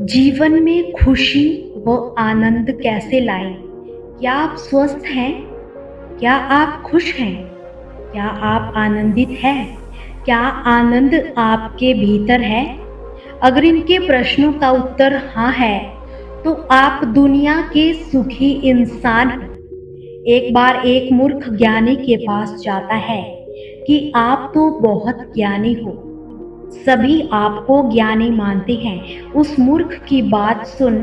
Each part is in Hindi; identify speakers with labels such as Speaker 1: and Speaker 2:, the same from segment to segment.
Speaker 1: जीवन में खुशी व आनंद कैसे लाएं? क्या आप स्वस्थ हैं? क्या आप खुश हैं? क्या आप आनंदित हैं? क्या आनंद आपके भीतर है? अगर इनके प्रश्नों का उत्तर हाँ है, तो आप दुनिया के सुखी इंसान हैं। एक बार एक मूर्ख ज्ञानी के पास जाता है कि आप तो बहुत ज्ञानी हो, सभी आपको ज्ञानी मानते हैं। उस मूर्ख की बात सुन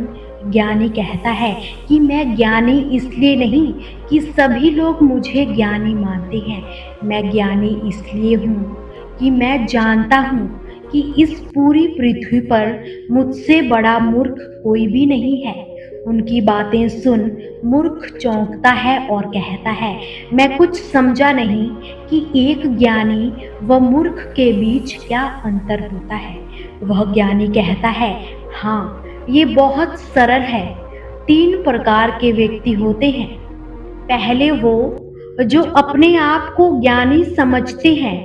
Speaker 1: ज्ञानी कहता है कि मैं ज्ञानी इसलिए नहीं कि सभी लोग मुझे ज्ञानी मानते हैं, मैं ज्ञानी इसलिए हूँ कि मैं जानता हूँ कि इस पूरी पृथ्वी पर मुझसे बड़ा मूर्ख कोई भी नहीं है। उनकी बातें सुन मूर्ख चौंकता है और कहता है, मैं कुछ समझा नहीं कि एक ज्ञानी व मूर्ख के बीच क्या अंतर होता है। वह ज्ञानी कहता है, हाँ, ये बहुत सरल है। 3 प्रकार के व्यक्ति होते हैं। पहले वो जो अपने आप को ज्ञानी समझते हैं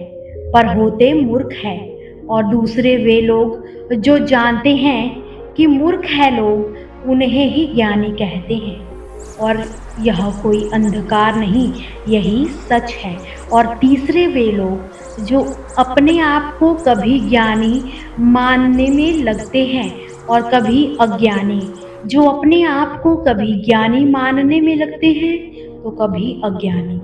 Speaker 1: पर होते मूर्ख हैं, और दूसरे वे लोग जो जानते हैं कि मूर्ख है लोग उन्हें ही ज्ञानी कहते हैं। और यह कोई अंधकार नहीं, यही सच है। और तीसरे वे लोग जो अपने आप को कभी ज्ञानी मानने में लगते हैं और कभी अज्ञानी, जो अपने आप को कभी ज्ञानी मानने में लगते हैं तो कभी अज्ञानी।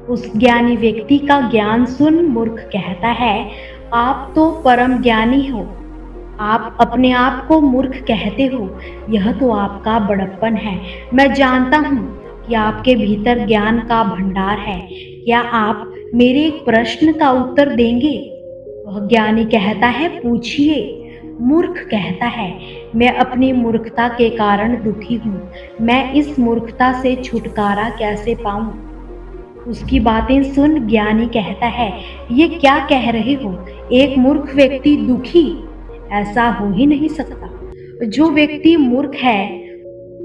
Speaker 1: उस ज्ञानी व्यक्ति का ज्ञान सुन मूर्ख कहता है, आप तो परम ज्ञानी हो, आप अपने आप को मूर्ख कहते हो, यह तो आपका बड़प्पन है। मैं जानता हूँ कि आपके भीतर ज्ञान का भंडार है। क्या आप मेरे एक प्रश्न का उत्तर देंगे? वह ज्ञानी कहता है, पूछिए। मूर्ख कहता है, मैं अपनी मूर्खता के कारण दुखी हूँ, मैं इस मूर्खता से छुटकारा कैसे पाऊँ? उसकी बातें सुन ज्ञानी कहता है, ये क्या कह रहे हो? एक मूर्ख व्यक्ति दुखी? ऐसा हो ही नहीं सकता। जो व्यक्ति मूर्ख है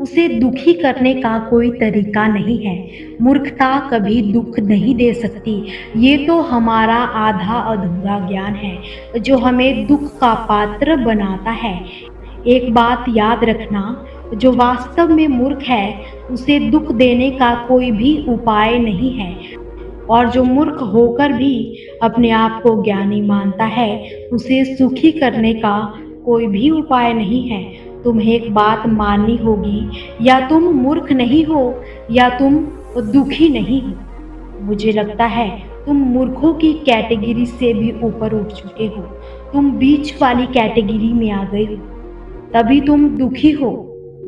Speaker 1: उसे दुखी करने का कोई तरीका नहीं है। मूर्खता कभी दुख नहीं दे सकती। ये तो हमारा आधा अधूरा ज्ञान है जो हमें दुख का पात्र बनाता है। एक बात याद रखना, जो वास्तव में मूर्ख है उसे दुख देने का कोई भी उपाय नहीं है, और जो मूर्ख होकर भी अपने आप को ज्ञानी मानता है उसे सुखी करने का कोई भी उपाय नहीं है। तुम्हें एक बात माननी होगी, या तुम मूर्ख नहीं हो या तुम दुखी नहीं हो। मुझे लगता है तुम मूर्खों की कैटेगरी से भी ऊपर उठ चुके हो, तुम बीच वाली कैटेगरी में आ गए हो, तभी तुम दुखी हो।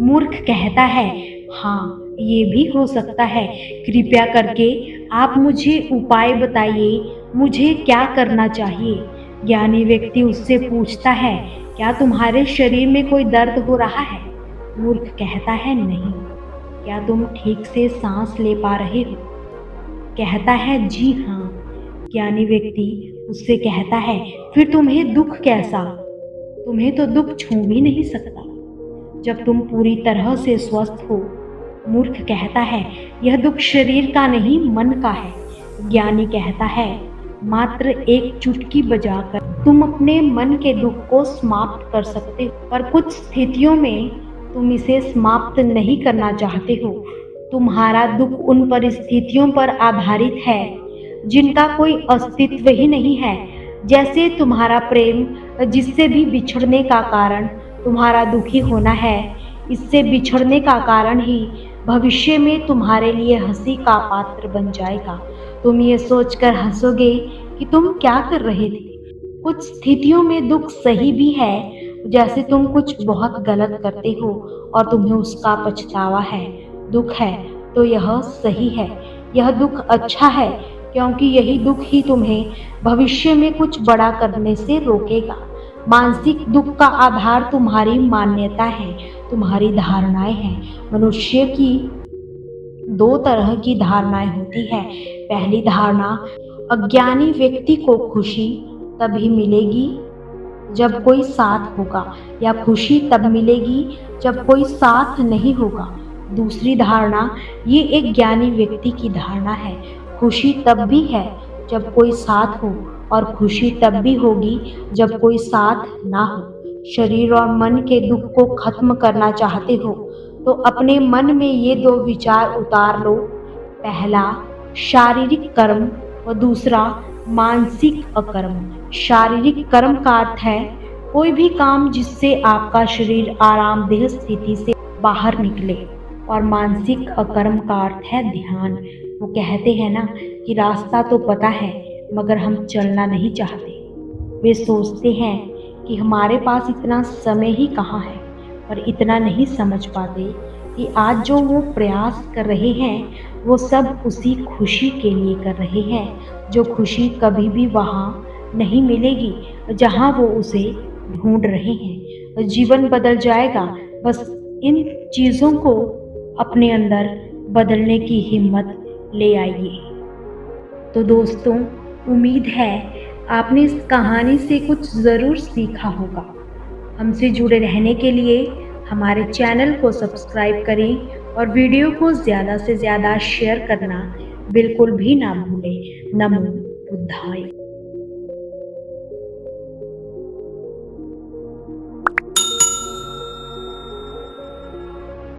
Speaker 1: मूर्ख कहता है, हाँ, ये भी हो सकता है। कृपया करके आप मुझे उपाय बताइए, मुझे क्या करना चाहिए? ज्ञानी व्यक्ति उससे पूछता है, क्या तुम्हारे शरीर में कोई दर्द हो रहा है? मूर्ख कहता है, नहीं। क्या तुम ठीक से सांस ले पा रहे हो? कहता है, जी हाँ। ज्ञानी व्यक्ति उससे कहता है, फिर तुम्हें दुख कैसा? तुम्हें तो दुख छू भी नहीं सकता जब तुम पूरी तरह से स्वस्थ हो। मूर्ख कहता है, यह दुख शरीर का नहीं मन का है। ज्ञानी कहता है, मात्र एक चुटकी बजाकर तुम अपने मन के दुख को समाप्त कर सकते हो, पर कुछ स्थितियों में तुम इसे समाप्त नहीं करना चाहते हो। तुम्हारा दुख उन परिस्थितियों पर आधारित है जिनका कोई अस्तित्व ही नहीं है, जैसे तुम्हारा प्रेम, जिससे भी बिछड़ने का कारण तुम्हारा दुखी होना है। इससे बिछड़ने का कारण ही भविष्य में तुम्हारे लिए हंसी का पात्र बन जाएगा। तुम ये सोचकर हंसोगे कि तुम क्या कर रहे थे। कुछ स्थितियों में दुख सही भी है, जैसे तुम कुछ बहुत गलत करते हो और तुम्हें उसका पछतावा है। दुख है तो यह सही है, यह दुख अच्छा है, क्योंकि यही दुख ही तुम्हें भविष्य में कुछ बड़ा करने से रोकेगा। मानसिक दुख का आधार तुम्हारी मान्यता है, तुम्हारी धारणाएं हैं। मनुष्य की 2 तरह की धारणाएं होती है। पहली धारणा, अज्ञानी व्यक्ति को खुशी तभी मिलेगी जब कोई साथ होगा, या खुशी तब मिलेगी जब कोई साथ नहीं होगा। दूसरी धारणा, ये एक ज्ञानी व्यक्ति की धारणा है, खुशी तब भी है जब कोई साथ हो और खुशी तब भी होगी जब कोई साथ ना हो। शरीर और मन के दुख को खत्म करना चाहते हो तो अपने मन में ये दो विचार उतार लो। पहला, शारीरिक कर्म और दूसरा मानसिक अकर्म। शारीरिक कर्म का अर्थ है कोई भी काम जिससे आपका शरीर आरामदेह स्थिति से बाहर निकले, और मानसिक अकर्म का अर्थ है ध्यान। वो कहते हैं ना कि रास्ता तो पता है मगर हम चलना नहीं चाहते। वे सोचते हैं कि हमारे पास इतना समय ही कहाँ है, और इतना नहीं समझ पाते कि आज जो वो प्रयास कर रहे हैं वो सब उसी खुशी के लिए कर रहे हैं जो खुशी कभी भी वहाँ नहीं मिलेगी जहाँ वो उसे ढूंढ रहे हैं। जीवन बदल जाएगा, बस इन चीज़ों को अपने अंदर बदलने की हिम्मत ले आइए। तो दोस्तों, उम्मीद है आपने इस कहानी से कुछ ज़रूर सीखा होगा। हमसे जुड़े रहने के लिए हमारे चैनल को सब्सक्राइब करें और वीडियो को ज़्यादा से ज़्यादा शेयर करना बिल्कुल भी ना भूलें। नमो बुद्धाय।